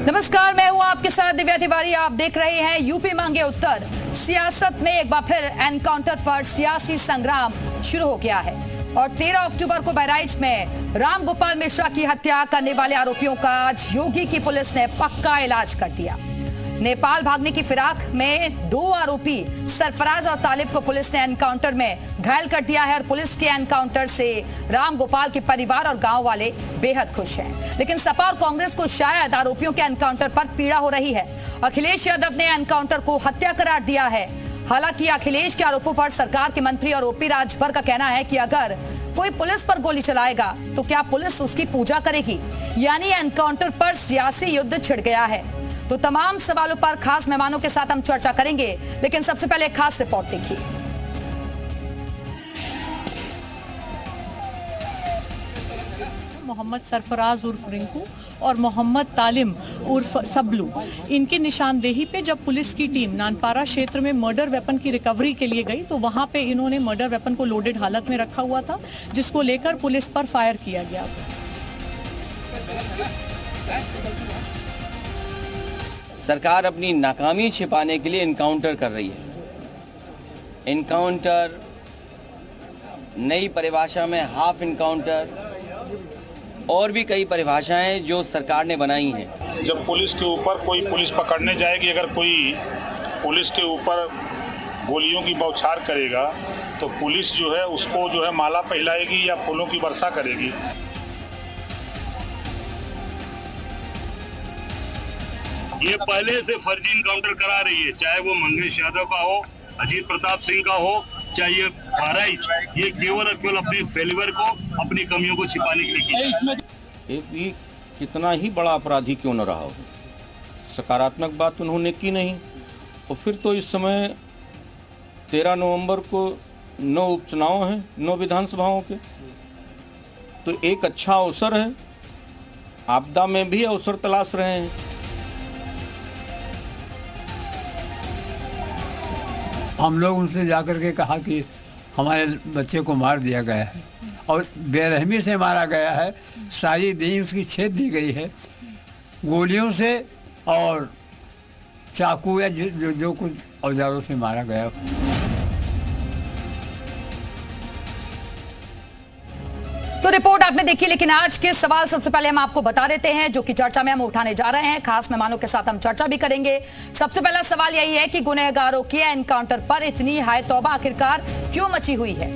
नमस्कार, मैं हूं आपके साथ दिव्या तिवारी। आप देख रहे हैं यूपी मांगे उत्तर। सियासत में एक बार फिर एनकाउंटर पर सियासी संग्राम शुरू हो गया है और 13 अक्टूबर को बहराइच में राम गोपाल मिश्रा की हत्या करने वाले आरोपियों का आज योगी की पुलिस ने पक्का इलाज कर दिया। नेपाल भागने की फिराक में 2 आरोपी सरफराज और तालिब को पुलिस ने एनकाउंटर में घायल कर दिया है और पुलिस के एनकाउंटर से राम गोपाल के परिवार और गांव वाले बेहद खुश हैं। लेकिन सपा और कांग्रेस को शायद आरोपियों के एनकाउंटर पर पीड़ा हो रही है। अखिलेश यादव ने एनकाउंटर को हत्या करार दिया है। हालांकि अखिलेश के आरोपों पर सरकार के मंत्री और ओपी राजभर का कहना है कि अगर कोई पुलिस पर गोली चलाएगा तो क्या पुलिस उसकी पूजा करेगी, यानी एनकाउंटर पर सियासी युद्ध छिड़ गया है। तो तमाम सवालों पर खास मेहमानों के साथ हम चर्चा करेंगे, लेकिन सबसे पहले एक खास रिपोर्ट देखिए। मोहम्मद सरफराज उर्फ रिंकू और मोहम्मद तालिम उर्फ सबलू, इनकी निशानदेही पे जब पुलिस की टीम नानपारा क्षेत्र में मर्डर वेपन की रिकवरी के लिए गई तो वहां पे इन्होंने मर्डर वेपन को लोडेड हालत में रखा हुआ था, जिसको लेकर पुलिस पर फायर किया गया। सरकार अपनी नाकामी छिपाने के लिए इनकाउंटर कर रही है। इनकाउंटर, नई परिभाषा में हाफ इनकाउंटर और भी कई परिभाषाएं जो सरकार ने बनाई हैं। जब पुलिस के ऊपर कोई पुलिस पकड़ने जाएगी, अगर कोई पुलिस के ऊपर गोलियों की बौछार करेगा तो पुलिस जो है उसको जो है माला पहनाएगी या फूलों की वर्षा करेगी। ये पहले से फर्जी इनकाउंटर करा रही है, चाहे वो मंगेश यादव का हो, अजीत प्रताप सिंह का हो, चाहे ये बहराइच, ये केवल और केवल अपने फेलिवर को, अपनी कमियों को छिपाने के लिए की भी कितना ही बड़ा अपराधी क्यों न रहा हो, सकारात्मक बात उन्होंने की नहीं। और फिर तो इस समय 13 नवंबर को 9 उपचुनाव हैं, 9 विधानसभाओं के, तो एक अच्छा अवसर है। आपदा में भी अवसर तलाश रहे हैं। हम लोग उनसे जाकर के कहा कि हमारे बच्चे को मार दिया गया है और बेरहमी से मारा गया है, सारी देह उसकी छेद दी गई है गोलियों से और चाकू या जो कुछ औजारों से मारा गया। तो रिपोर्ट आपने देखी, लेकिन आज के सवाल सबसे पहले हम आपको बता देते हैं जो कि चर्चा में हम उठाने जा रहे हैं। खास मेहमानों के साथ हम चर्चा भी करेंगे। सबसे पहला सवाल यही है कि गुनहगारों के एनकाउंटर पर इतनी हाय तौबा आखिरकार क्यों मची हुई है।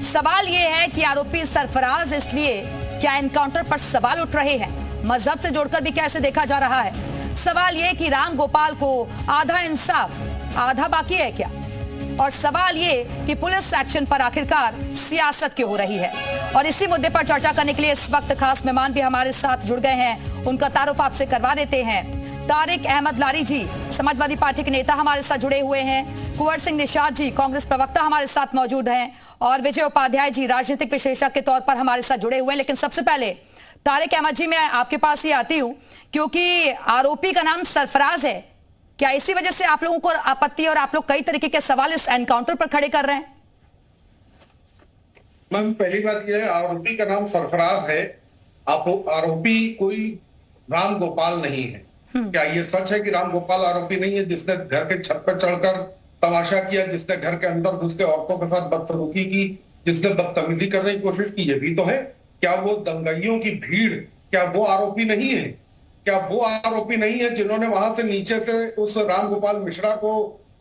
सवाल यह है कि आरोपी सरफराज इसलिए क्या एनकाउंटर पर सवाल उठ रहे हैं, मजहब से जोड़कर भी कैसे देखा जा रहा है। सवाल यह कि राम गोपाल को आधा इंसाफ आधा बाकी है क्या, और सवाल ये कि पुलिस एक्शन पर आखिरकार सियासत क्यों हो रही है। और इसी मुद्दे पर चर्चा करने के लिए इस वक्त खास मेहमान भी हमारे साथ जुड़ गए हैं। उनका तारुफ आपसे करवा देते हैं। तारिक अहमद लारी जी, समाजवादी पार्टी के नेता, हमारे साथ जुड़े हुए हैं। कुंवर सिंह निषाद जी, कांग्रेस प्रवक्ता, हमारे साथ मौजूद हैं। और विजय उपाध्याय जी, राजनीतिक विश्लेषक के तौर पर हमारे साथ जुड़े हुए हैं। लेकिन सबसे पहले तारिक अहमद जी, मैं आपके पास ही आती हूँ क्योंकि आरोपी का नाम सरफराज है। क्या इसी वजह से आप लोगों को आपत्ति और आप लोग कई तरीके के सवाल इस एनकाउंटर पर खड़े कर रहे हैं? मैम, पहली बात यह है, आरोपी का नाम सरफराज है। आरोपी कोई राम गोपाल नहीं है। क्या ये सच है कि राम गोपाल आरोपी नहीं है जिसने घर के छत पर चढ़कर तमाशा किया, जिसने घर के अंदर घुस के औरतों के साथ बदसलूकी की, जिसने बदतमीजी करने की कोशिश की? ये भी तो है। क्या वो दंगाइयों की भीड़, क्या वो आरोपी नहीं है? क्या वो आरोपी नहीं है जिन्होंने वहां से नीचे से उस राम गोपाल मिश्रा को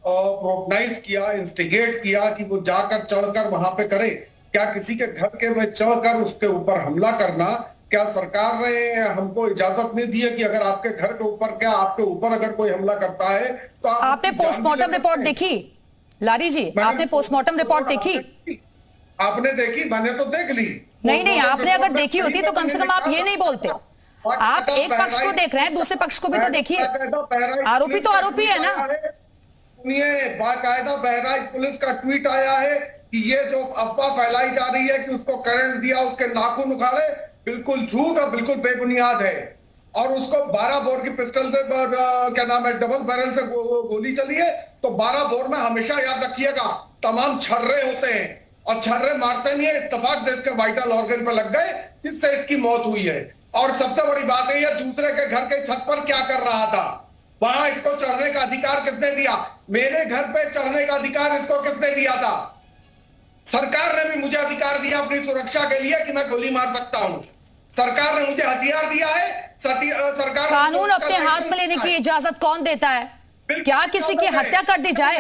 प्रोपनाइज किया, इंस्टिगेट किया कि वो जाकर चढ़कर वहां पे करे? क्या किसी के घर के में चढ़कर उसके ऊपर हमला करना, क्या सरकार ने हमको इजाजत नहीं दी है कि अगर आपके घर के ऊपर, क्या आपके ऊपर अगर कोई हमला करता है तो आपने पोस्टमार्टम रिपोर्ट देखी लारी जी? आपने पोस्टमार्टम रिपोर्ट देखी? आपने देखी? मैंने तो देख ली। नहीं, आपने अगर देखी होती तो कम से कम आप ये नहीं बोलते। आप एक पक्ष को देख रहे हैं, दूसरे पक्ष को भी तो देखिए। आरोपी तो आरोपी है ना। बाकायदा बहराइच पुलिस का ट्वीट आया है कि ये जो अफवाह फैलाई जा रही है कि उसको करंट दिया, उसके नाखून उखाड़े, बिल्कुल झूठ और बिल्कुल बेबुनियाद है। और उसको 12 बोर की पिस्टल से क्या नाम है, डबल बैरल से गोली चली है। तो 12 बोर में हमेशा याद रखिएगा तमाम छर्रे होते हैं और छर्रे मारते नहीं है, इत्तेफाक से इसके वाइटल ऑर्गन पर लग गए जिससे इसकी मौत हुई है। और सबसे बड़ी बात है ये दूसरे के घर के छत पर क्या कर रहा था, वहां इसको चढ़ने का अधिकार किसने दिया? मेरे घर पे चढ़ने का अधिकार इसको किसने दिया था? सरकार ने भी मुझे अधिकार दिया अपनी सुरक्षा के लिए कि मैं गोली मार सकता हूं। सरकार ने मुझे हथियार दिया है। सरकार कानून अपने हाथ में लेने की इजाजत कौन देता है? क्या किसी की हत्या कर दी जाए?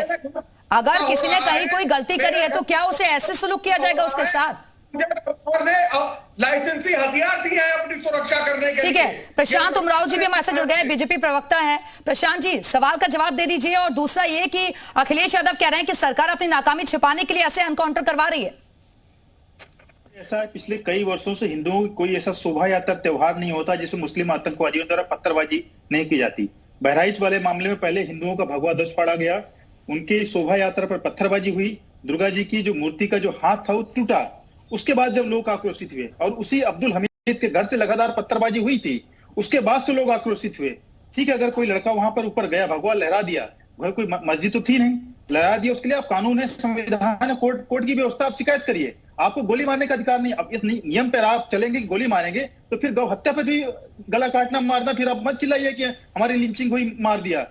अगर किसी ने कहीं कोई गलती करी है तो क्या उसे ऐसे सलूक किया जाएगा उसके साथ? लाइसेंसी हथियार दिए हैं अपनी सुरक्षा करने के लिए। ठीक है, प्रशांत उमराव जी भी हमारे साथ जुड़ गए हैं, बीजेपी प्रवक्ता हैं। प्रशांत जी, सवाल का जवाब दे दीजिए। और दूसरा ये कि अखिलेश यादव कह रहे हैं कि सरकार अपनी नाकामी छिपाने के लिए ऐसे एनकाउंटर करवा रही है। ऐसा पिछले कई वर्षों से हिंदुओं की कोई ऐसा शोभा यात्रा त्योहार नहीं होता जिसमें मुस्लिम आतंकवादियों द्वारा पत्थरबाजी नहीं की जाती। बहराइच वाले मामले में पहले हिंदुओं का भगवा ध्वज फाड़ा गया, उनकी शोभा यात्रा पर पत्थरबाजी हुई, दुर्गा जी की जो मूर्ति का जो हाथ था वो टूटा। उसके बाद जब लोग आक्रोशित हुए और उसी अब्दुल हमीद के घर से लगातार पत्थरबाजी हुई थी, उसके बाद से लोग आक्रोशित हुए। ठीक है, अगर कोई लड़का वहां पर ऊपर गया, भगवा लहरा दिया, घर कोई मस्जिद तो थी नहीं, लहरा दिया, उसके लिए आप कानून है, संविधान है, कोर्ट की व्यवस्था, आप शिकायत करिए। आपको गोली मारने का अधिकार नहीं। अब इस नियम पर आप चलेंगे, गोली मारेंगे, तो फिर गौ हत्या पर भी गला काटना, मारना, फिर आप मत चिल्लाइए कि हमारी लिंचिंग हुई, मार दिया।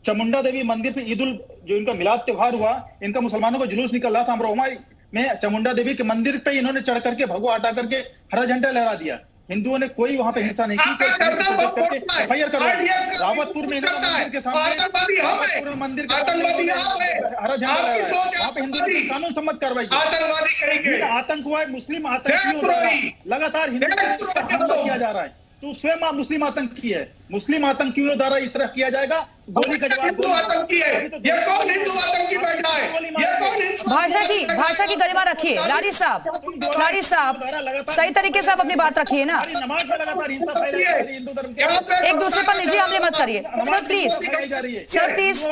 चामुंडा देवी मंदिर पे ईद-उल जो इनका मिलाद त्योहार हुआ, इनका मुसलमानों का जुलूस निकल रहा था, अमरोहा में चामुंडा देवी के मंदिर पे इन्होंने चढ़ करके भगवा हटा करके हरा झंडा लहरा दिया। हिंदुओं ने कोई वहां पे हिंसा नहीं की। एफआईआर करवाई रावतपुर में, मंदिर के सामने मंदिर के हरा झंडा लहराया, वहां पे हिंदुओं ने कानून सम्मत कार्रवाई की। आतंकवाद, मुस्लिम आतंकियों लगातार हिंदुओं पर हमला किया जा रहा है, तो स्वयं मुस्लिम आतंकी है। मुस्लिम आतंकियों द्वारा इस तरह किया जाएगा, गोली का जवाब हिंदू आतंकी है। ये कौन हिंदू आतंकी बैठा है? ये कौन हिंदू? भाषा की गरिमा रखिए लारी साहब, सही तरीके से आप अपनी बात रखिए ना। एक दूसरे पर निजी हमले मत करिए सर, प्लीज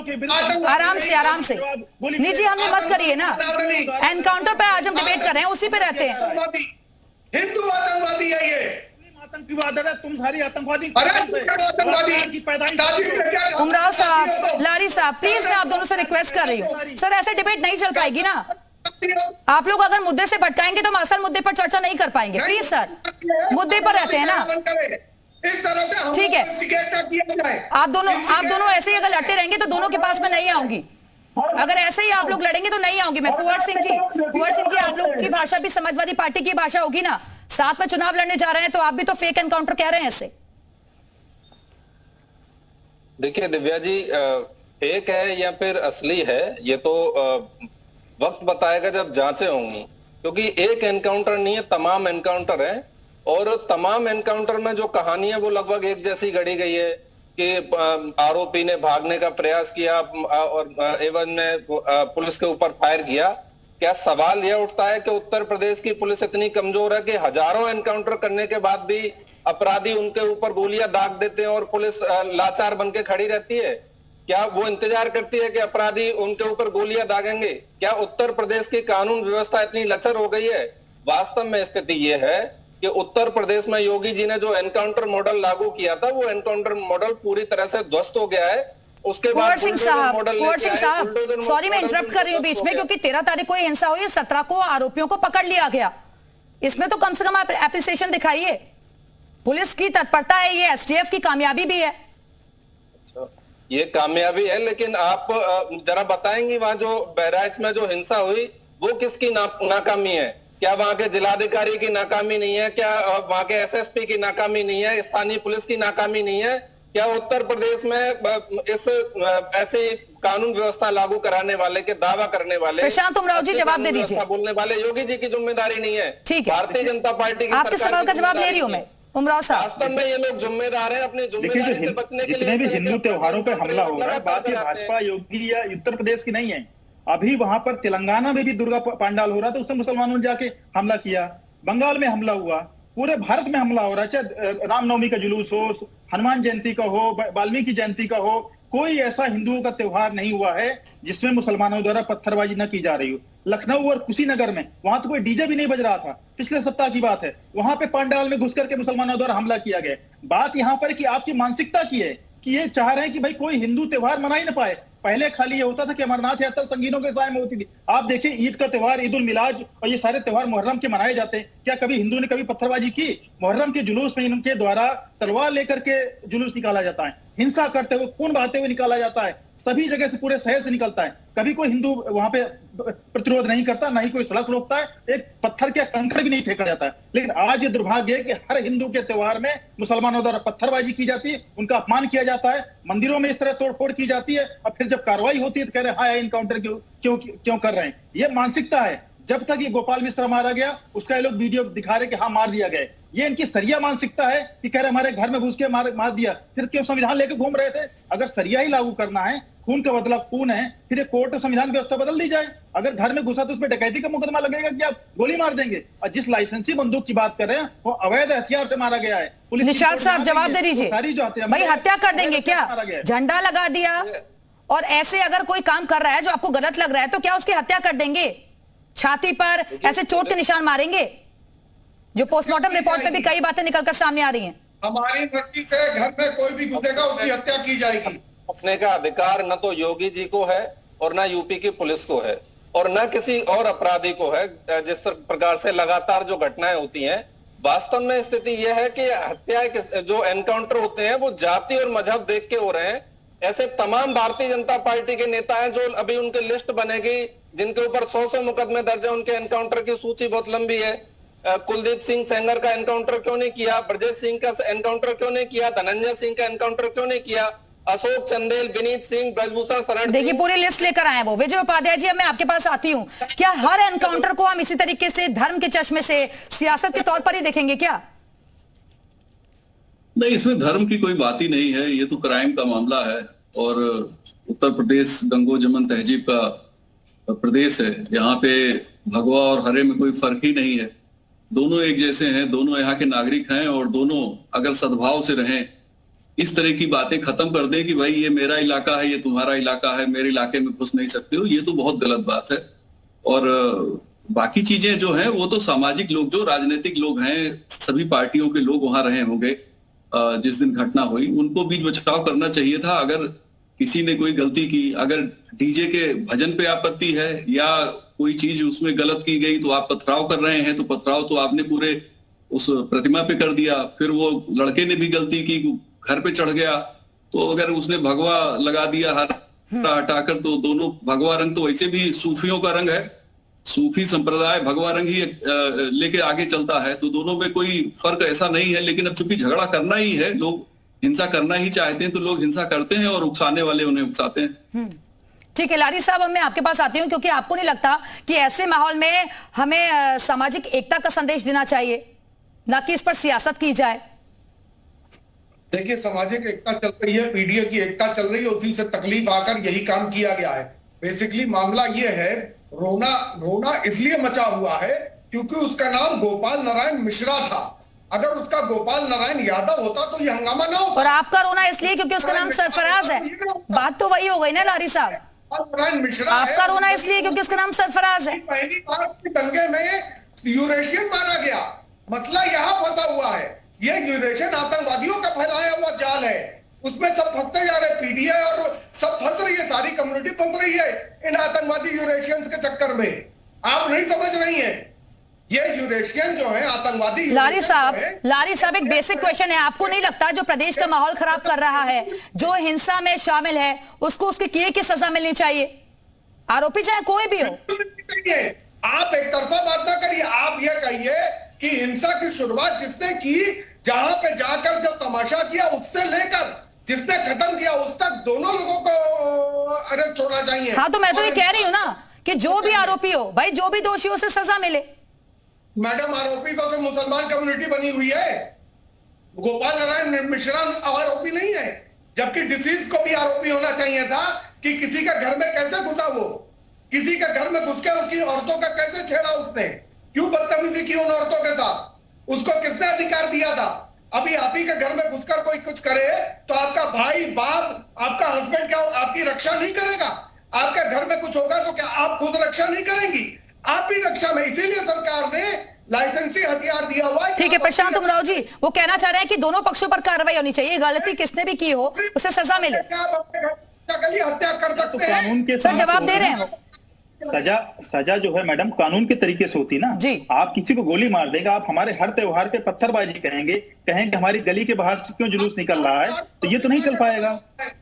आराम से निजी हमले मत करिए ना। एनकाउंटर पे आज हम डिबेट कर रहे हैं, उसी पे रहते हैं। हिंदू आतंकवादी है ये, आतंकवाद है, तुम सारी आतंकवादी। उमराव साहब, लारी साहब, प्लीज मैं आप दोनों से रिक्वेस्ट कर रही हूँ सर, ऐसे डिबेट नहीं चल पाएगी ना। आप लोग अगर मुद्दे से भटकाएंगे तो हम असल मुद्दे पर चर्चा नहीं कर पाएंगे। प्लीज सर, मुद्दे पर रहते हैं ना। इस तरह से ठीक है, आप दोनों ऐसे ही अगर लड़ते रहेंगे तो दोनों के पास मैं नहीं आऊंगी। अगर ऐसे ही आप लोग लड़ेंगे तो नहीं आऊंगी मैं। कुंवर सिंह जी, आप लोग की भाषा भी समाजवादी पार्टी की भाषा होगी ना। साथ में चुनाव लड़ने जा रहे हैं तो आप भी तो फेक एनकाउंटर कह रहे हैं ऐसे। देखिए दिव्या जी, फेक है या फिर असली है ये तो वक्त बताएगा जब जांचें होंगी, क्योंकि एक एनकाउंटर नहीं है, तमाम एनकाउंटर है। और तमाम एनकाउंटर में जो कहानी है वो लगभग एक जैसी गढ़ी गई है कि आरोपी ने भागने का प्रयास किया और एवं में पुलिस के ऊपर फायर किया। क्या सवाल यह उठता है कि उत्तर प्रदेश की पुलिस इतनी कमजोर है कि हजारों एनकाउंटर करने के बाद भी अपराधी उनके ऊपर गोलियां दाग देते हैं और पुलिस लाचार बनके खड़ी रहती है? क्या वो इंतजार करती है कि अपराधी उनके ऊपर गोलियां दागेंगे? क्या उत्तर प्रदेश की कानून व्यवस्था इतनी लचर हो गई है? वास्तव में स्थिति ये है कि उत्तर प्रदेश में योगी जी ने जो एनकाउंटर मॉडल लागू किया था, वो एनकाउंटर मॉडल पूरी तरह से ध्वस्त हो गया है। उसके बाद कुंवर सिंह साहब, सॉरी मैं इंटरप्ट कर रही हूँ बीच में, क्योंकि 13 तारीख को हिंसा हुई, 17 को आरोपियों को पकड़ लिया गया। इसमें तो कम से कम आप एप्रिसिएशन दिखाइए। पुलिस की तत्परता है, ये एसटीएफ की कामयाबी भी है। अच्छा, ये कामयाबी है, लेकिन आप जरा बताएंगी वहां जो बहराइच में जो हिंसा हुई वो किसकी नाकामी है? क्या वहां के जिलाधिकारी की नाकामी नहीं है? क्या वहां के एसएसपी की नाकामी नहीं है? स्थानीय पुलिस की नाकामी नहीं है? क्या उत्तर प्रदेश में इस ऐसे कानून व्यवस्था लागू कराने वाले के दावा करने वाले प्रशांत उमराव जी जवाब दे दीजिए। बोलने वाले योगी जी की जिम्मेदारी नहीं है? ठीक है, भारतीय जनता पार्टी की आपके सवाल का जवाब ले रही हूँ मैं। उमराव साहब, वास्तव में ये लोग जिम्मेदार हैं अपनी जिम्मेदारी से बचने के लिए। जितने भी हिंदू त्योहारों पर हमला हो रहा है, बात ये भाजपा योगी या उत्तर प्रदेश की नहीं है। अभी वहां पर तेलंगाना में भी दुर्गा पांडाल हो रहा था, उसमें मुसलमानों ने जाके हमला किया। बंगाल में हमला हुआ, पूरे भारत में हमला हो रहा है। चाहे रामनवमी का जुलूस हो, हनुमान जयंती का हो, वाल्मीकि जयंती का हो, कोई ऐसा हिंदुओं का त्योहार नहीं हुआ है जिसमें मुसलमानों द्वारा पत्थरबाजी न की जा रही हो। लखनऊ और कुशीनगर में वहां तो कोई डीजे भी नहीं बज रहा था, पिछले सप्ताह की बात है। वहां पे पांडाल में घुस करके मुसलमानों द्वारा हमला किया गया। बात यहाँ पर कि आपकी मानसिकता की है कि ये चाह रहे हैं कि भाई कोई हिंदू त्योहार मना ही ना पाए। पहले खाली ये होता था कि अमरनाथ यात्रा संगीनों के साय में होती थी। आप देखिए ईद का त्योहार, ईद उल मिलाद और ये सारे त्योहार मुहर्रम के मनाए जाते हैं। क्या कभी हिंदू ने कभी पत्थरबाजी की? मुहर्रम के जुलूस में इनके द्वारा तलवार लेकर के जुलूस निकाला जाता है, हिंसा करते हुए, खून बहाते हुए निकाला जाता है, सभी जगह से, पूरे शहर से निकलता है। कभी कोई हिंदू वहां पे प्रतिरोध नहीं करता, ना ही कोई सड़क रोकता है, एक पत्थर के कंकड़ भी नहीं फेंका जाता है। लेकिन आज ये दुर्भाग्य है कि हर हिंदू के त्योहार में मुसलमानों द्वारा पत्थरबाजी की जाती है, उनका अपमान किया जाता है, मंदिरों में इस तरह तोड़फोड़ की जाती है, और फिर जब कार्रवाई होती है तो कह रहे हैं हाँ एनकाउंटर क्यों कर रहे हैं। ये मानसिकता है। जब तक ये गोपाल मिश्रा मारा गया उसका ये लोग वीडियो दिखा रहे कि हाँ मार दिया गया। ये इनकी सरिया मानसिकता है कि कह रहे हमारे घर में घुस के मार दिया, फिर क्यों संविधान लेके घूम रहे थे? अगर सरिया ही लागू करना है, खून का बदला खून है, फिर ये कोर्ट संविधान व्यवस्था बदल दी जाए। अगर घर में घुसा तो उसमें डकैती का मुकदमा लगेगा कि आप गोली मार देंगे। और जिस लाइसेंसी बंदूक की बात कर रहे हैं वो अवैध हथियार से मारा गया है। पुलिस निशाद साहब जवाब दे दीजिए, भाई हत्या कर देंगे क्या? झंडा लगा दिया और ऐसे अगर कोई काम कर रहा है जो आपको गलत लग रहा है तो क्या उसकी हत्या कर देंगे? छाती पर ऐसे चोट के निशान मारेंगे? जो पोस्टमार्टम रिपोर्ट में भी कई बातें निकलकर सामने आ रही हैं। हमारी मर्जी से घर में कोई भी घुसेगा उसकी हत्या की जाएगी। अपने का अधिकार न तो योगी जी को है और ना यूपी की पुलिस को है और ना किसी और अपराधी को है। जिस प्रकार से लगातार जो घटनाएं होती हैं, वास्तव में स्थिति यह है कि हत्याएं जो एनकाउंटर होते हैं वो जाति और मजहब देख के हो रहे हैं। ऐसे तमाम भारतीय जनता पार्टी के नेता हैं जो अभी उनकी लिस्ट बनेगी, जिनके ऊपर 100 मुकदमे दर्ज है, उनके एनकाउंटर की सूची बहुत लंबी है। कुलदीप सिंह सेंगर का एनकाउंटर क्यों नहीं किया? ब्रजेश सिंह का एनकाउंटर क्यों नहीं किया? धनंजय सिंह का एनकाउंटर क्यों नहीं किया? अशोक चंदेल, विनीत सिंह, ब्रजभूषण शरण। देखिए पूरी लिस्ट लेकर आए वो विजय उपाध्याय जी। अब मैं आपके पास आती हूँ, क्या हर एनकाउंटर को हम इसी तरीके से धर्म के चश्मे से, सियासत के तौर पर ही देखेंगे क्या? नहीं, इसमें धर्म की कोई बात ही नहीं है। ये तो क्राइम का मामला है और उत्तर प्रदेश गंगो जमन तहजीब का प्रदेश है। यहाँ पे भगवा और हरे में कोई फर्क ही नहीं है। दोनों एक जैसे हैं, दोनों यहाँ के नागरिक हैं और दोनों अगर सद्भाव से रहें, इस तरह की बातें खत्म कर दें कि भाई ये मेरा इलाका है, ये तुम्हारा इलाका है, मेरे इलाके में घुस नहीं सकते हो, ये तो बहुत गलत बात है। और बाकी चीजें जो हैं वो तो सामाजिक लोग, जो राजनीतिक लोग हैं, सभी पार्टियों के लोग वहां रहे होंगे जिस दिन घटना हुई, उनको बीच बचाव करना चाहिए था। अगर किसी ने कोई गलती की, अगर डीजे के भजन पे आपत्ति है या कोई चीज उसमें गलत की गई तो आप पथराव कर रहे हैं, तो पथराव तो आपने पूरे उस प्रतिमा पे कर दिया। फिर वो लड़के ने भी गलती की, घर पे चढ़ गया, तो अगर उसने भगवा लगा दिया हटाकर, तो दोनों भगवा रंग तो वैसे भी सूफियों का रंग है, सूफी संप्रदाय भगवा रंग ही लेके आगे चलता है, तो दोनों में कोई फर्क ऐसा नहीं है। लेकिन अब चूंकि झगड़ा करना ही है, लोग हिंसा करना ही चाहते हैं, तो लोग हिंसा करते हैं और उकसाने वाले उन्हें उकसाते हैं। ठीक है लारी साहब, अब मैं आपके पास आती हूं, क्योंकि आपको नहीं लगता कि ऐसे माहौल में हमें सामाजिक एकता का संदेश देना चाहिए, ना कि इस पर सियासत की जाए? देखिए सामाजिक एकता चल रही है, पीडीए की एकता चल रही है, उसी से तकलीफ आकर यही काम किया गया है। बेसिकली मामला ये है, रोना इसलिए मचा हुआ है क्योंकि उसका नाम गोपाल नारायण मिश्रा था। अगर उसका गोपाल नारायण यादव होता तो ये हंगामा ना होता। और आपका रोना इसलिए क्योंकि उसका नाम सरफराज है। बात तो वही हो गई ना लारी साहब, नारायण मिश्रा। आपका रोना इसलिए क्योंकि उसका नाम सरफराज है। पहली बार दंगे में यूरेशियन मारा गया, मसला यहाँ फंसा हुआ है। ये यूरेशियन आतंकवादियों का फैलाया हुआ जाल है, उसमें सब फंसते जा रहे, पीडीए और सब फंस रही है, सारी कम्युनिटी फंस रही है इन आतंकवादी यूरेशियंस के चक्कर में। आप नहीं समझ रही हैं, ये यूरेशियन जो है आतंकवादी। लारी साहब एक बेसिक क्वेश्चन है, आपको नहीं लगता जो प्रदेश का माहौल खराब कर रहा है, जो हिंसा में शामिल है, उसको उसके किए की सजा मिलनी चाहिए, आरोपी चाहे कोई भी हो? आप एक तरफा बात ना करिए, आप ये कहिए कि हिंसा की शुरुआत जिसने की, जहां पे जाकर जब तमाशा किया, उससे लेकर जिसने खत्म किया उस तक दोनों लोगों को अरेस्ट होना चाहिए। हाँ तो मैं तो ये कह रही हूँ ना कि जो भी आरोपी हो भाई, जो भी दोषी हो उसे सजा मिले। मैडम आरोपी तो सिर्फ मुसलमान कम्युनिटी बनी हुई है, गोपाल नारायण मिश्रा आरोपी नहीं है, जबकि डिसीज को भी आरोपी होना चाहिए था कि किसी के घर में कैसे घुसा, वो किसी के घर में घुस के उसकी औरतों का कैसे छेड़ा, उसने क्यों बदतमीजी की उन औरतों के साथ, उसको किसने अधिकार दिया था? अभी आप ही के घर में घुसकर कोई कुछ करे तो आपका भाई, बाप, आपका हस्बैंड क्या आपकी रक्षा नहीं करेगा? आपके घर में कुछ होगा तो क्या आप खुद रक्षा नहीं करेंगी? आप भी रक्षा में। इसीलिए सरकार ने लाइसेंसी हथियार दिया हुआ है। ठीक है प्रशांत उमराव जी, वो कहना चाह रहे हैं कि दोनों पक्षों पर कार्रवाई होनी चाहिए, गलती किसने भी की हो उसे सजा मिले। हत्या कर तो सकते कानून हैं। के सर साथ जवाब दे रहे हैं वो। सजा जो है मैडम कानून के तरीके से होती ना। जी। आप किसी को गोली मार देंगे, आप हमारे हर त्योहार पे पत्थरबाजी कहेंगे हमारी गली के बाहर से क्यों जुलूस निकल रहा है, तो ये तो नहीं चल पाएगा।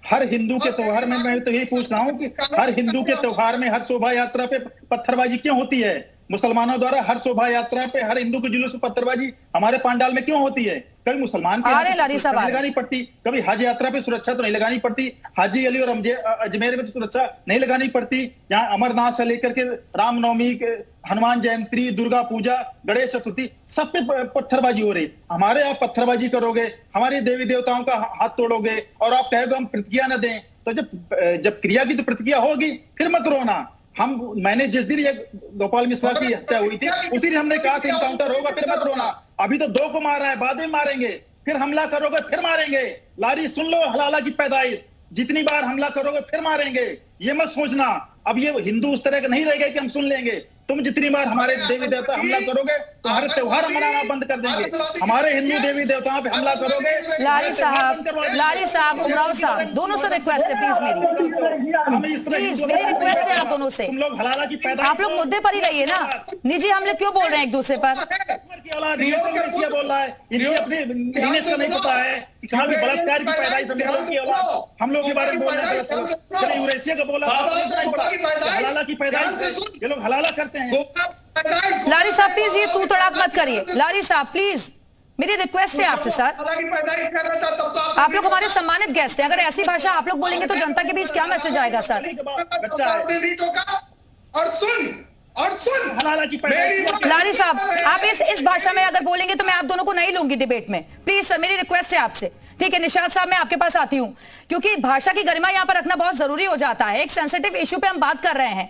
हर हिंदू के त्योहार में मैं तो यही पूछ रहा हूँ कि हर हिंदू के त्योहार में हर शोभा यात्रा पे पत्थरबाजी क्यों होती है? मुसलमानों द्वारा हर शोभा यात्रा पे हर हिंदू के जुलूस में पत्थरबाजी हमारे पंडाल में क्यों होती है? कभी मुसलमान के सुरक्षा नहीं लगानी पड़ती, कभी हज यात्रा पे सुरक्षा तो नहीं लगानी पड़ती, हाजी अली और अजमेर में तो सुरक्षा नहीं लगानी पड़ती। यहाँ अमरनाथ से लेकर के रामनवमी, हनुमान जयंती, दुर्गा पूजा, गणेश चतुर्थी, सब पे पत्थरबाजी हो रही। हमारे आप पत्थरबाजी करोगे, हमारे देवी देवताओं का हाथ तोड़ोगे और आप कहोगे हम प्रतिक्रिया न दें, तो जब क्रिया की तो प्रतिक्रिया होगी, फिर मत रोना। मैंने जिस दिन ये गोपाल मिश्रा की हत्या हुई थी उसी दिन हमने कहा कि इनकाउंटर होगा, फिर मत रोना। अभी तो 2 को मारा है, बाद में मारेंगे, फिर हमला करोगे फिर मारेंगे। लारी सुन लो हलाला की पैदाइश, जितनी बार हमला करोगे फिर मारेंगे, ये मत सोचना। अब ये हिंदू उस तरह का नहीं रहेगा कि हम सुन लेंगे। तुम जितनी बार हमारे देवी देवता हमला करोगे तो हमारे त्योहार मनाना बंद कर देंगे। हमारे हिंदू देवी देवताओं पे हमला करोगे। लारी साहब, उमराव साहब, दोनों से रिक्वेस्ट है प्लीज मेरी रिक्वेस्ट है आप दोनों से। तुम लोग हलाला की पैदा, आप लोग मुद्दे पर ही रहिए ना। निजी हमले क्यों बोल रहे हैं एक दूसरे पर? बोल रहा है इन्हें अपने का नहीं पता है कि कहाँ भी बलात्कार की पैदाइश हम लोग के बारे में बोल रहे हैं। यूरेशिया का बोला हलाला की पैदाइश, ये लोग हलाला करते हैं। लारी साहब प्लीज ये तू तड़ाक मत करिए। लारी साहब प्लीज मेरी रिक्वेस्ट है आपसे सर, आप लोग हमारे सम्मानित गेस्ट हैं, अगर ऐसी भाषा आप लोग बोलेंगे तो जनता के बीच क्या मैसेज आएगा सर? और सुन लारी साहब आप इस भाषा में अगर बोलेंगे तो मैं आप दोनों को नहीं लूंगी डिबेट में। प्लीज सर मेरी रिक्वेस्ट है आपसे। ठीक है निशाद साहब मैं आपके पास आती हूं, क्योंकि भाषा की गरिमा यहां पर रखना बहुत जरूरी हो जाता है। एक सेंसिटिव इश्यू पे हम बात कर रहे हैं।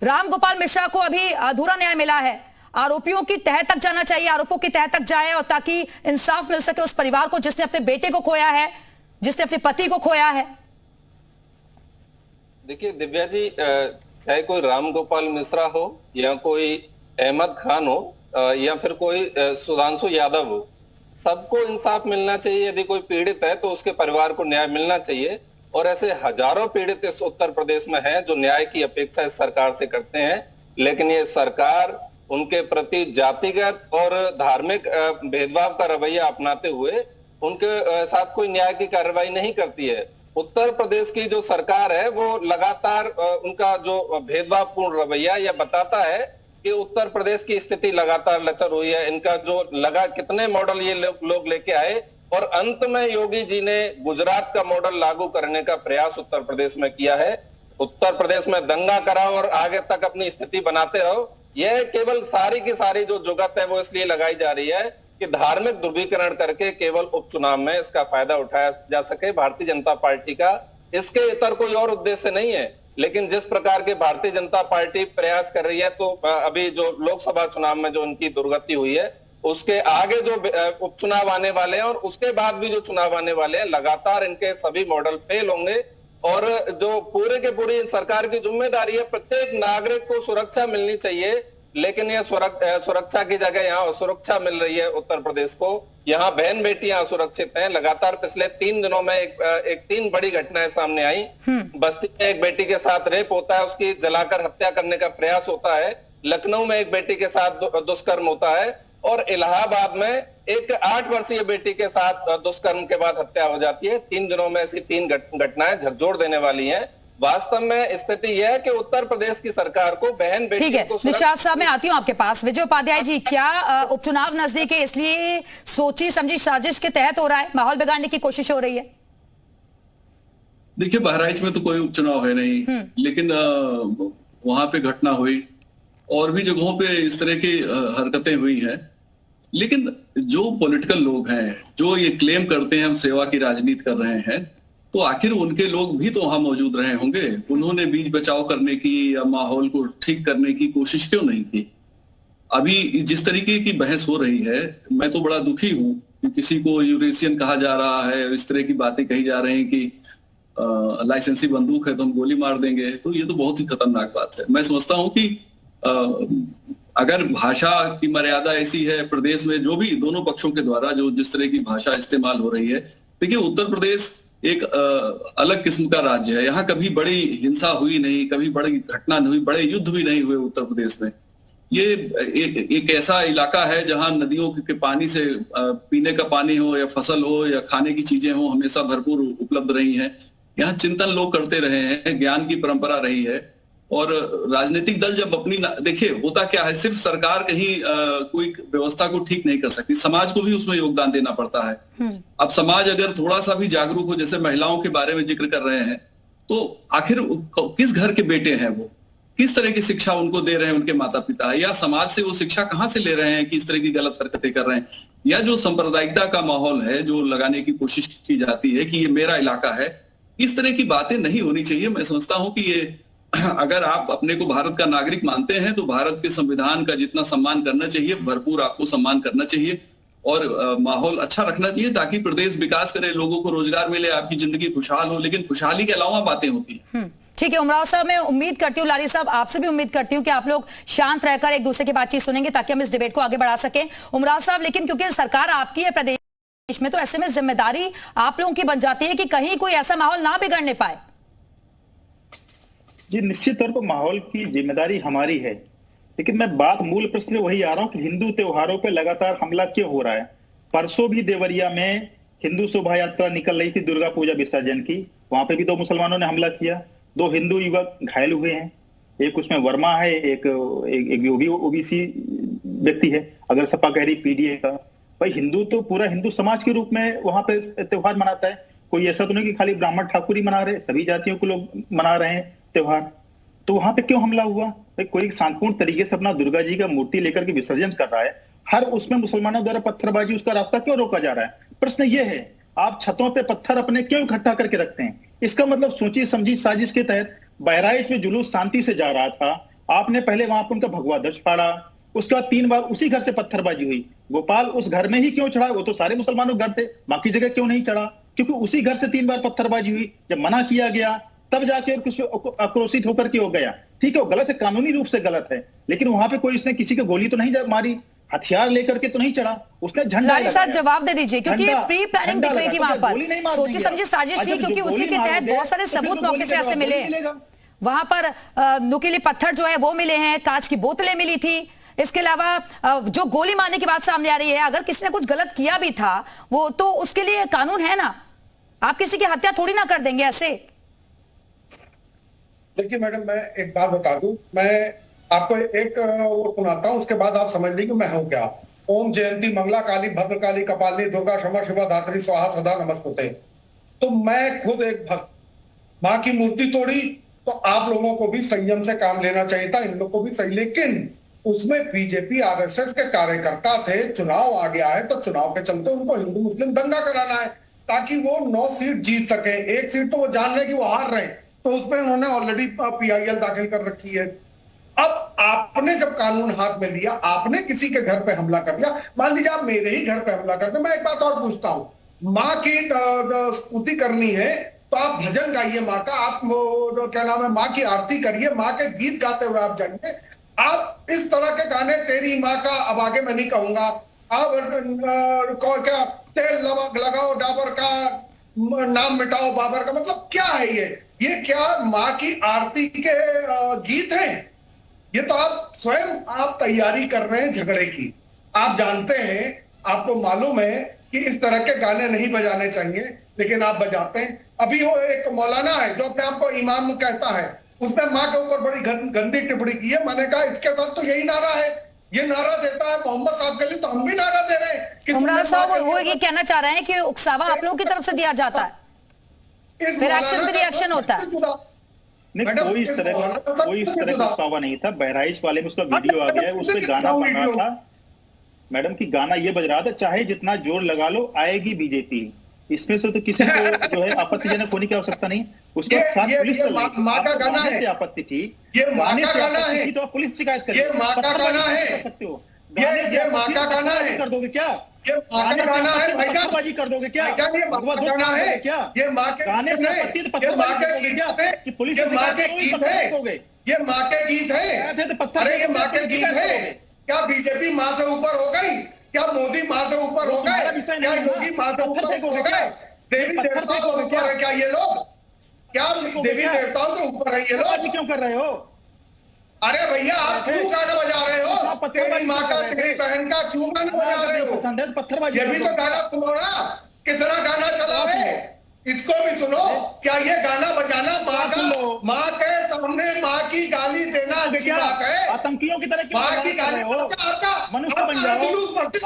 राम गोपाल मिश्रा को अभी अधूरा न्याय मिला है, आरोपियों की तह तक जाना चाहिए, आरोपों की तह तक जाए और ताकि इंसाफ मिल सके उस परिवार को जिसने अपने बेटे को खोया है, जिसने अपने पति को खोया है। देखिए दिव्या जी, चाहे कोई राम गोपाल मिश्रा हो या कोई अहमद खान हो या फिर कोई सुधांशु यादव हो, सबको इंसाफ मिलना चाहिए। यदि कोई पीड़ित है तो उसके परिवार को न्याय मिलना चाहिए। और ऐसे हजारों पीड़ित इस उत्तर प्रदेश में हैं जो न्याय की अपेक्षा इस सरकार से करते हैं, लेकिन ये सरकार उनके प्रति जातिगत और धार्मिक भेदभाव का रवैया अपनाते हुए उनके साथ कोई न्याय की कार्रवाई नहीं करती है। उत्तर प्रदेश की जो सरकार है वो लगातार उनका जो भेदभावपूर्ण रवैया यह बताता है कि उत्तर प्रदेश की स्थिति लगातार लचर हुई है। इनका जो कितने मॉडल ये लोग लेके आए और अंत में योगी जी ने गुजरात का मॉडल लागू करने का प्रयास उत्तर प्रदेश में किया है। उत्तर प्रदेश में दंगा कराओ और आगे तक अपनी स्थिति बनाते रहो। यह केवल सारी की सारी जो जुगत है वो इसलिए लगाई जा रही है कि धार्मिक ध्रुवीकरण करके केवल उपचुनाव में इसका फायदा उठाया जा सके। भारतीय जनता पार्टी का इसके इतर कोई और उद्देश्य नहीं है। लेकिन जिस प्रकार के भारतीय जनता पार्टी प्रयास कर रही है, तो अभी जो लोकसभा चुनाव में जो उनकी दुर्गति हुई है, उसके आगे जो उपचुनाव आने वाले हैं और उसके बाद भी जो चुनाव आने वाले हैं, लगातार इनके सभी मॉडल फेल होंगे। और जो पूरे के पूरी सरकार की जिम्मेदारी है, प्रत्येक नागरिक को सुरक्षा मिलनी चाहिए, लेकिन ये सुरक्षा की जगह यहाँ असुरक्षा मिल रही है उत्तर प्रदेश को। यहाँ बहन बेटियां असुरक्षित हैं। लगातार पिछले 3 दिनों में एक 3 बड़ी घटनाएं सामने आई। बस्ती में एक बेटी के साथ रेप होता है, उसकी जलाकर हत्या करने का प्रयास होता है। लखनऊ में एक बेटी के साथ दुष्कर्म होता है और इलाहाबाद में एक 8 वर्षीय बेटी के साथ दुष्कर्म के बाद हत्या हो जाती है। 3 दिनों में ऐसी 3 घटनाएं झकझोर देने वाली हैं। वास्तव में स्थिति यह है कि उत्तर प्रदेश की सरकार को बहन बेटी ठीक है निशाद साहब मैं आती हूं आपके पास। विजय उपाध्याय जी, क्या उपचुनाव नजदीक है इसलिए सोची समझी साजिश के तहत हो रहा है, माहौल बिगाड़ने की कोशिश हो रही है? देखिए बहराइच में तो कोई उपचुनाव है नहीं, लेकिन वहां पे घटना हुई और भी जगहों पे इस तरह की हरकतें हुई हैं। लेकिन जो पॉलिटिकल लोग हैं जो ये क्लेम करते हैं हम सेवा की राजनीति कर रहे हैं, तो आखिर उनके लोग भी तो वहां मौजूद रहे होंगे। उन्होंने बीच बचाव करने की या माहौल को ठीक करने की कोशिश क्यों नहीं की? अभी जिस तरीके की बहस हो रही है, मैं तो बड़ा दुखी हूं कि किसी को यूरेशियन कहा जा रहा है, इस तरह की बातें कही जा रही हैं कि लाइसेंसी बंदूक है तो हम गोली मार देंगे। तो ये तो बहुत ही खतरनाक बात है। मैं समझता हूं कि अगर भाषा की मर्यादा ऐसी है प्रदेश में, जो भी दोनों पक्षों के द्वारा जो जिस तरह की भाषा इस्तेमाल हो रही है, देखिए उत्तर प्रदेश एक अलग किस्म का राज्य है। यहाँ कभी बड़ी हिंसा हुई नहीं, कभी बड़ी घटना नहीं हुई, बड़े युद्ध भी नहीं हुए उत्तर प्रदेश में। ये एक ऐसा इलाका है जहां नदियों के पानी से पीने का पानी हो या फसल हो या खाने की चीजें हो, हमेशा भरपूर उपलब्ध रही हैं। यहाँ चिंतन लोग करते रहे हैं, ज्ञान की परंपरा रही है। और राजनीतिक दल जब अपनी, देखिए होता क्या है, सिर्फ सरकार कहीं कोई व्यवस्था को ठीक नहीं कर सकती, समाज को भी उसमें योगदान देना पड़ता है। अब समाज अगर थोड़ा सा भी जागरूक हो, जैसे महिलाओं के बारे में जिक्र कर रहे हैं, तो आखिर किस घर के बेटे हैं वो, किस तरह की शिक्षा उनको दे रहे हैं उनके माता पिता, या समाज से वो शिक्षा कहाँ से ले रहे हैं कि इस तरह की गलत हरकतें कर रहे हैं, या जो सांप्रदायिकता का माहौल है जो लगाने की कोशिश की जाती है कि ये मेरा इलाका है, इस तरह की बातें नहीं होनी चाहिए। मैं समझता हूं कि ये अगर आप अपने को भारत का नागरिक मानते हैं तो भारत के संविधान का जितना सम्मान करना चाहिए, भरपूर आपको सम्मान करना चाहिए और माहौल अच्छा रखना चाहिए ताकि प्रदेश विकास करे, लोगों को रोजगार मिले, आपकी जिंदगी खुशहाल हो। लेकिन खुशहाली के अलावा बातें होती हैं। ठीक है उमराव साहब, मैं उम्मीद करती हूँ, लारी साहब आपसे भी उम्मीद करती हूँ कि आप लोग शांत रहकर एक दूसरे की बातचीत सुनेंगे ताकि हम इस डिबेट को आगे बढ़ा सकें। उमराव साहब, लेकिन क्योंकि सरकार आपकी है प्रदेश में, तो ऐसे में जिम्मेदारी आप लोगों की बन जाती है कि कहीं कोई ऐसा माहौल ना बिगड़ने पाए। जी निश्चित तौर पर माहौल की जिम्मेदारी हमारी है, लेकिन मैं बात मूल प्रश्न वही आ रहा हूं कि हिंदू त्योहारों पे लगातार हमला क्यों हो रहा है। परसों भी देवरिया में हिंदू शोभा यात्रा निकल रही थी दुर्गा पूजा विसर्जन की, वहां पे भी 2 मुसलमानों ने हमला किया, 2 हिंदू युवक घायल हुए हैं, एक उसमें वर्मा है, एक ओबीसी व्यक्ति है, अगर सपा कह रही पीडीए का। भाई हिंदू तो पूरा हिंदू समाज के रूप में वहां पे त्योहार मनाता है, कोई ऐसा तो नहीं कि खाली ब्राह्मण ठाकुर ही मना रहे, सभी जातियों को लोग मना रहे हैं त्योहार। तो वहां पे क्यों हमला हुआ? कोई शांतिपूर्ण तरीके से अपना दुर्गा जी का मूर्ति लेकर के विसर्जन कर रहा है, हर उसमें मुसलमानों द्वारा पत्थरबाजी, उसका रास्ता क्यों रोका जा रहा है? प्रश्न ये है, आप छतों पे पत्थर अपने क्यों इकट्ठा करके रखते हैं? इसका मतलब सोची समझी साजिश के तहत बहराइच में जुलूस शांति से जा रहा था, आपने पहले वहां पर उनका भगवा ध्वज फाड़ा, उसके बाद 3 बार उसी घर से पत्थरबाजी हुई। गोपाल उस घर में ही क्यों चढ़ा? वो तो सारे मुसलमानों घर थे, बाकी जगह क्यों नहीं चढ़ा? क्योंकि उसी घर से 3 बार पत्थरबाजी हुई। जब मना किया गया तब जाके कुछ आक्रोशित होकर के हो गया। ठीक है, वो गलत है, कानूनी रूप से गलत है, लेकिन वहां पे कोई उसने किसी को गोली तो नहीं मारी, हथियार लेकर के तो नहीं चढ़ा, उसने झंडा लारी साहब जवाब दे दीजिए, क्योंकि प्री प्लानिंग दिख रही थी वहां पर, सोची समझी साजिश थी, क्योंकि उसी के तहत बहुत सारे सबूत मौके से ऐसे मिले हैं। वहां पर नुकीले पत्थर जो है वो मिले हैं, कांच की बोतलें मिली थी, इसके अलावा जो गोली मारने की बात सामने आ रही है, अगर किसी ने कुछ गलत किया भी था वो तो उसके लिए कानून है ना, आप किसी की हत्या थोड़ी ना कर देंगे ऐसे। देखिए मैडम, मैं एक बात बता दूं, मैं आपको एक वो सुनाता हूं, उसके बाद आप समझ लेंगे कि मैं हूं क्या। ओम जयंती मंगला काली भद्रकाली कपालिनी दुर्गा क्षमा शिवा धात्री स्वाहा सदा नमस्ते। तो मैं खुद एक भक्त, मां की मूर्ति तोड़ी तो आप लोगों को भी संयम से काम लेना चाहिए था, इन लोगों को भी सही। लेकिन उसमें बीजेपी आरएसएस के कार्यकर्ता थे, चुनाव आ गया है तो चुनाव के चलते उनको हिंदू मुस्लिम दंगा कराना है ताकि वो 9 सीट जीत सके। 1 सीट तो वो जान रहे कि वो हार रहे, तो उसमें उन्होंने ऑलरेडी पीआईएल दाखिल कर रखी है। अब आपने जब कानून हाथ में लिया, आपने किसी के घर पे हमला कर दिया, मान लीजिए आप मेरे ही घर पे हमला कर दे। मैं एक बात और पूछता हूं, माँ की स्तुति करनी है तो आप भजन गाइए माँ का, आप क्या नाम है, माँ की आरती करिए, माँ के गीत गाते हुए आप जाइए। आप इस तरह के गाने, तेरी माँ का, अब आगे मैं नहीं कहूंगा, आप क्या तेल लगाओ डाबर का, नाम मिटाओ बाबर का, मतलब क्या है ये क्या माँ की आरती के गीत हैं? ये तो आप स्वयं आप तैयारी कर रहे हैं झगड़े की। आप जानते हैं, आपको मालूम है कि इस तरह के गाने नहीं बजाने चाहिए, लेकिन आप बजाते हैं। अभी वो एक मौलाना है जो अपने आप को इमाम कहता है, उसने माँ के ऊपर बड़ी गंदी टिप्पणी की है। मैंने कहा इसके साथ तो यही नारा है, ये नारा देता है मोहम्मद साहब के लिए, तो हम भी नारा दे रहे हैं। उमराव साहब वो ये कहना चाह रहे हैं कि उकसावा आप लोगों की तरफ से दिया जाता है, फिर एक्शन पे रिएक्शन होता है। नहीं, कोई इस तरह का उकसावा नहीं था। बहराइच वाले में उसका वीडियो आ गया है, उस पर गाना बन रहा था मैडम की, गाना ये बज रहा था, चाहे जितना जोर लगा लो आएगी बीजेपी। इसमें से तो किसी को जो है आपत्तिजनक होने की आवश्यकता नहीं। उसके साथ पुलिस माँ का गाना है, आपत्ति थी, ये माँ का गाना है, तो आप पुलिस शिकायत करिए। ये माँ का गाना है, सकते हो, ये माँ का गाना है, कर दोगे क्या? ये माँ का गाना है भाईजान, पत्थरबाजी कर दोगे क्या? ये माँ का गाना है क्या? ये माँ के गाने से पत्थरबाजी कर दोगे क्या? कि पुलिस माँ के गीत है, ये माँ के गीत है। अरे ये माँ के गीत है। क्या बीजेपी माँ से ऊपर हो गई? क्या मोदी माँ से ऊपर हो गए? क्या योगी माँ से ऊपर हो गए? देवी देवताओं से ऊपर है क्या ये लोग? क्या देवी देवताओं से ऊपर है ये लोग? क्यों कर रहे हो? अरे भैया आप क्यों गाना बजा रहे हो? तेरी माँ का तेरी बहन का क्यों गाना बजा रहे हो? ये भी तो गाना सुनो ना, कितना गाना चला रहे, इसको भी सुनो। क्या ये गाना बजाना माँ के सामने माँ की गाली देना अच्छी बात है? आतंकियों की तरह माँ की गाली हो, आपका मनुष्य बन जाओ,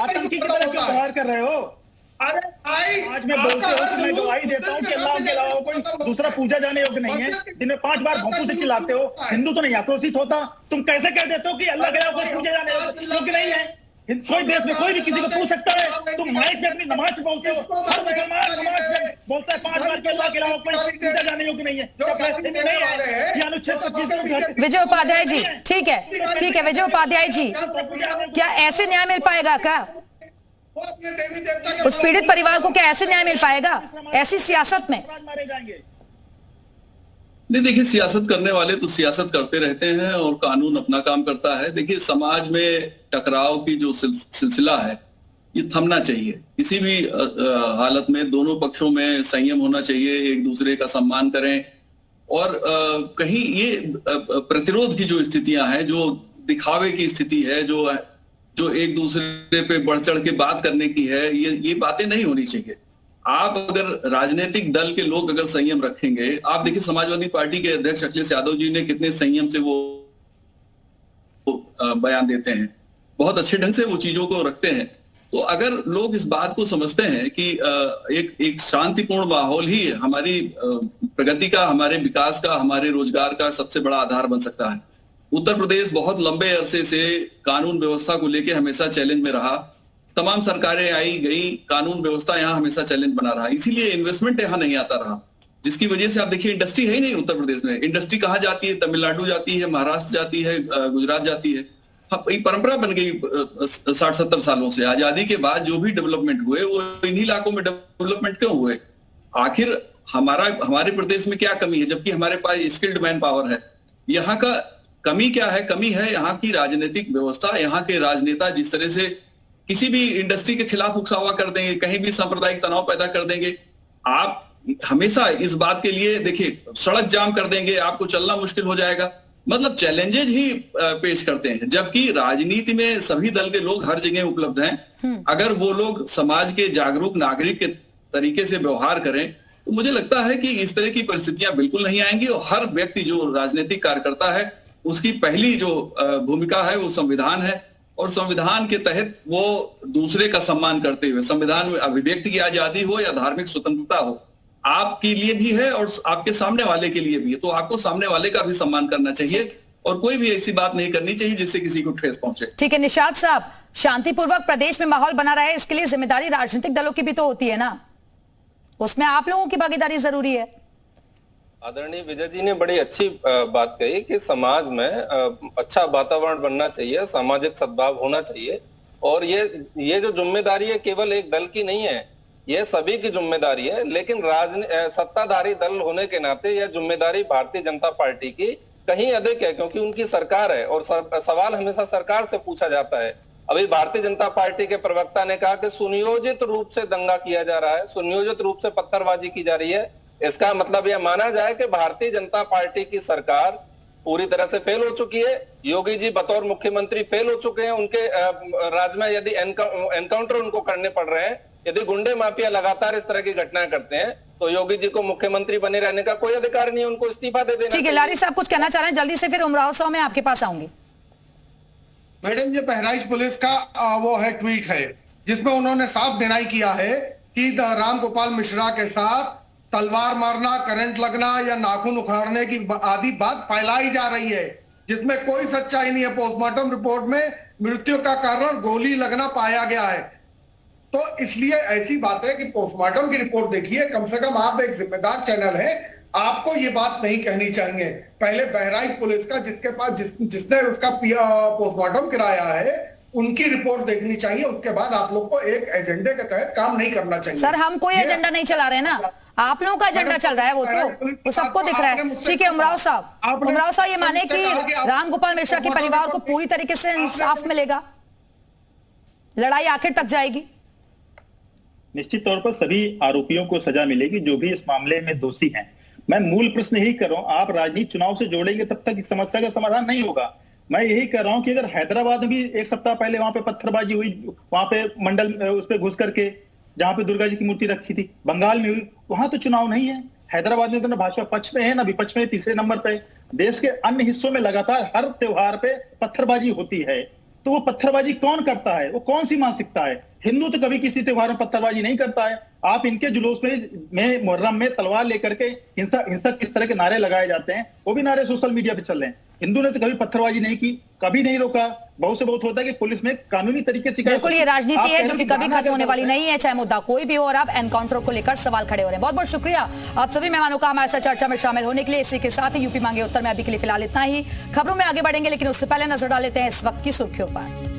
आतंकी की तरह क्यों व्यवहार कर रहे हो? अरे भाई आज मैं बोलते हो तो मैं गवाही देता हूँ कि अल्लाह के अलावा कोई दूसरा पूजा जाने योग्य नहीं है। दिन में 5 बार भोंपू से चिल्लाते हो, हिंदू तो नहीं आक्रोशित होता? तुम कैसे कह देते हो कि अल्लाह के अलावा कोई पूजा जाने योग्य नहीं है? कोई देश में कोई भी किसी को पूछ सकता है? तुम माइक में अपनी नमाज बोलते हो, हर मुसलमान नमाज में बोलता है 5 बार कि अल्लाह के अलावा कोई पूजा जाने योग्य नहीं है। क्या फलस्तीन में नहीं है कि अनुच्छेद 25? विजय उपाध्याय जी, ठीक है विजय उपाध्याय जी, क्या ऐसे न्याय मिल पाएगा? क्या उस पीड़ित परिवार को क्या ऐसे न्याय मिल पाएगा ऐसी सियासत में? नहीं, देखिए, सियासत करने वाले तो सियासत करते रहते हैं और कानून अपना काम करता है। देखिए, समाज में टकराव की जो सिलसिला है ये थमना चाहिए। किसी भी हालत में दोनों पक्षों में संयम होना चाहिए, एक दूसरे का सम्मान करें। और कहीं ये प्रतिरोध की जो स्थितियां हैं, जो दिखावे की स्थिति है, जो एक दूसरे पे बढ़ चढ़ के बात करने की है, ये बातें नहीं होनी चाहिए। आप अगर राजनीतिक दल के लोग अगर संयम रखेंगे, आप देखिए समाजवादी पार्टी के अध्यक्ष अखिलेश यादव जी ने कितने संयम से वो बयान देते हैं, बहुत अच्छे ढंग से वो चीजों को रखते हैं। तो अगर लोग इस बात को समझते हैं कि एक शांतिपूर्ण माहौल ही हमारी प्रगति का, हमारे विकास का, हमारे रोजगार का सबसे बड़ा आधार बन सकता है। उत्तर प्रदेश बहुत लंबे अरसे से कानून व्यवस्था को लेकर हमेशा चैलेंज में रहा। तमाम सरकारें आई गई, कानून व्यवस्था यहाँ हमेशा चैलेंज बना रहा। इसीलिए इन्वेस्टमेंट यहाँ नहीं आता रहा, जिसकी वजह से आप देखिए इंडस्ट्री है ही नहीं उत्तर प्रदेश में। इंडस्ट्री कहाँ जाती है? तमिलनाडु जाती है, महाराष्ट्र जाती है, गुजरात जाती है। ये परंपरा बन गई 60-70 सालों से। आजादी के बाद जो भी डेवलपमेंट हुए वो इन्हीं इलाकों में डेवलपमेंट क्यों हुए? आखिर हमारे प्रदेश में क्या कमी है जबकि हमारे पास स्किल्ड मैन पावर है? यहाँ का कमी क्या है? कमी है यहाँ की राजनीतिक व्यवस्था। यहाँ के राजनेता जिस तरह से किसी भी इंडस्ट्री के खिलाफ उकसावा कर देंगे, कहीं भी सांप्रदायिक तनाव पैदा कर देंगे। आप हमेशा इस बात के लिए देखिए सड़क जाम कर देंगे, आपको चलना मुश्किल हो जाएगा। मतलब चैलेंजेज ही पेश करते हैं, जबकि राजनीति में सभी दल के लोग हर जगह उपलब्ध हैं। अगर वो लोग समाज के जागरूक नागरिक के तरीके से व्यवहार करें तो मुझे लगता है कि इस तरह की परिस्थितियां बिल्कुल नहीं आएंगी। और हर व्यक्ति जो राजनीतिक कार्यकर्ता है उसकी पहली जो भूमिका है वो संविधान है, और संविधान के तहत वो दूसरे का सम्मान करते हुए, संविधान में अभिव्यक्ति की आजादी हो या धार्मिक स्वतंत्रता हो, आपके लिए भी है और आपके सामने वाले के लिए भी है। तो आपको सामने वाले का भी सम्मान करना चाहिए और कोई भी ऐसी बात नहीं करनी चाहिए जिससे किसी को ठेस पहुंचे। ठीक है निशात साहब, शांतिपूर्वक प्रदेश में माहौल बना रहे, इसके लिए जिम्मेदारी राजनीतिक दलों की भी तो होती है ना, उसमें आप लोगों की भागीदारी जरूरी है। आदरणीय विजय जी ने बड़ी अच्छी बात कही कि समाज में अच्छा वातावरण बनना चाहिए, सामाजिक सद्भाव होना चाहिए। और ये जो जिम्मेदारी है केवल एक दल की नहीं है, ये सभी की जिम्मेदारी है। लेकिन सत्ताधारी दल होने के नाते यह जिम्मेदारी भारतीय जनता पार्टी की कहीं अधिक है, क्योंकि उनकी सरकार है और सवाल हमेशा सरकार से पूछा जाता है। अभी भारतीय जनता पार्टी के प्रवक्ता ने कहा कि सुनियोजित रूप से दंगा किया जा रहा है, सुनियोजित रूप से पत्थरबाजी की जा रही है। इसका मतलब यह माना जाए कि भारतीय जनता पार्टी की सरकार पूरी तरह से फेल हो चुकी है। योगी जी बतौर मुख्यमंत्री फेल हो चुके हैं। उनके राज्य में यदि एनकाउंटर उनको करने पड़ रहे हैं, यदि गुंडे माफिया लगातार इस तरह की घटनाएं करते हैं, तो योगी जी को मुख्यमंत्री बने रहने का कोई अधिकार नहीं है, उनको इस्तीफा दे देना। ठीक है, लारी साहब कुछ कहना चाह रहे हैं जल्दी से, फिर उमराव साहब मैं आपके पास आऊंगी। मैडम, ये बहराइच पुलिस का वो है ट्वीट है जिसमें उन्होंने साफ डिनाई किया है कि राम गोपाल मिश्रा के साथ तलवार मारना, करंट लगना या नाखून उखाड़ने की आदि बात फैलाई जा रही है, जिसमें कोई सच्चाई नहीं है। पोस्टमार्टम रिपोर्ट में मृत्यु का कारण गोली लगना पाया गया है। तो इसलिए ऐसी बात है कि पोस्टमार्टम की रिपोर्ट देखिए, कम से कम आप एक जिम्मेदार चैनल है, आपको ये बात नहीं कहनी चाहिए। पहले बहराइच पुलिस का जिसके पास जिसने उसका पोस्टमार्टम कराया है उनकी रिपोर्ट देखनी चाहिए, उसके बाद आप लोग को एक एजेंडे के तहत काम नहीं करना चाहिए। सर हम कोई एजेंडा नहीं चला रहे ना, आप लोगों का एजेंडा चल रहा है, वो सबको दिख रहा है। ठीक है उमराव साहब, ये माने कि राम गोपाल मिश्रा के परिवार को पूरी तरीके से इंसाफ मिलेगा, लड़ाई आखिर तक जाएगी? निश्चित तौर पर सभी आरोपियों को सजा मिलेगी जो भी इस मामले में दोषी हैं। मैं मूल प्रश्न यही कर रहा हूं, आप राजनीति चुनाव से जोड़ेंगे तब तक इस समस्या का समाधान नहीं होगा। मैं यही कर रहा हूं कि अगर हैदराबाद में भी एक सप्ताह पहले वहां पे पत्थरबाजी हुई, वहां पे मंडल उस पे घुस करके जहां पे दुर्गा जी की मूर्ति रखी थी, बंगाल में हुई, वहां तो चुनाव नहीं है। हैदराबाद में तो ना भाजपा पक्ष में है ना विपक्ष में, तीसरे नंबर पे। देश के अन्य हिस्सों में लगातार हर त्योहार पे पत्थरबाजी होती है, तो वो पत्थरबाजी कौन करता है? वो कौन सी मानसिकता है? हिंदू तो कभी किसी त्योहार में पत्थरबाजी नहीं करता है। आप इनके जुलूस में मुहर्रम में तलवार लेकर के हिंसा किस तरह के नारे लगाए जाते हैं, वो भी नारे सोशल मीडिया पे चल रहे हैं। हिंदू ने तो कभी पत्थरबाजी नहीं की, कभी नहीं रोका। बहुत से बहुत होता है कि पुलिस में कानूनी तरीके से बिल्कुल ये राजनीति है जो कि कभी खत्म होने वाली नहीं है, चाहे मुद्दा कोई भी हो। और अब एनकाउंटर को लेकर सवाल खड़े हो रहे हैं। बहुत बहुत शुक्रिया आप सभी मेहमानों का हमारे साथ चर्चा में शामिल होने के लिए। इसी के साथ ही यूपी मांगे उत्तर में अभी के लिए फिलहाल इतना ही। खबरों में आगे बढ़ेंगे, लेकिन उससे पहले नजर डाल लेते हैं इस वक्त की सुर्खियों पर।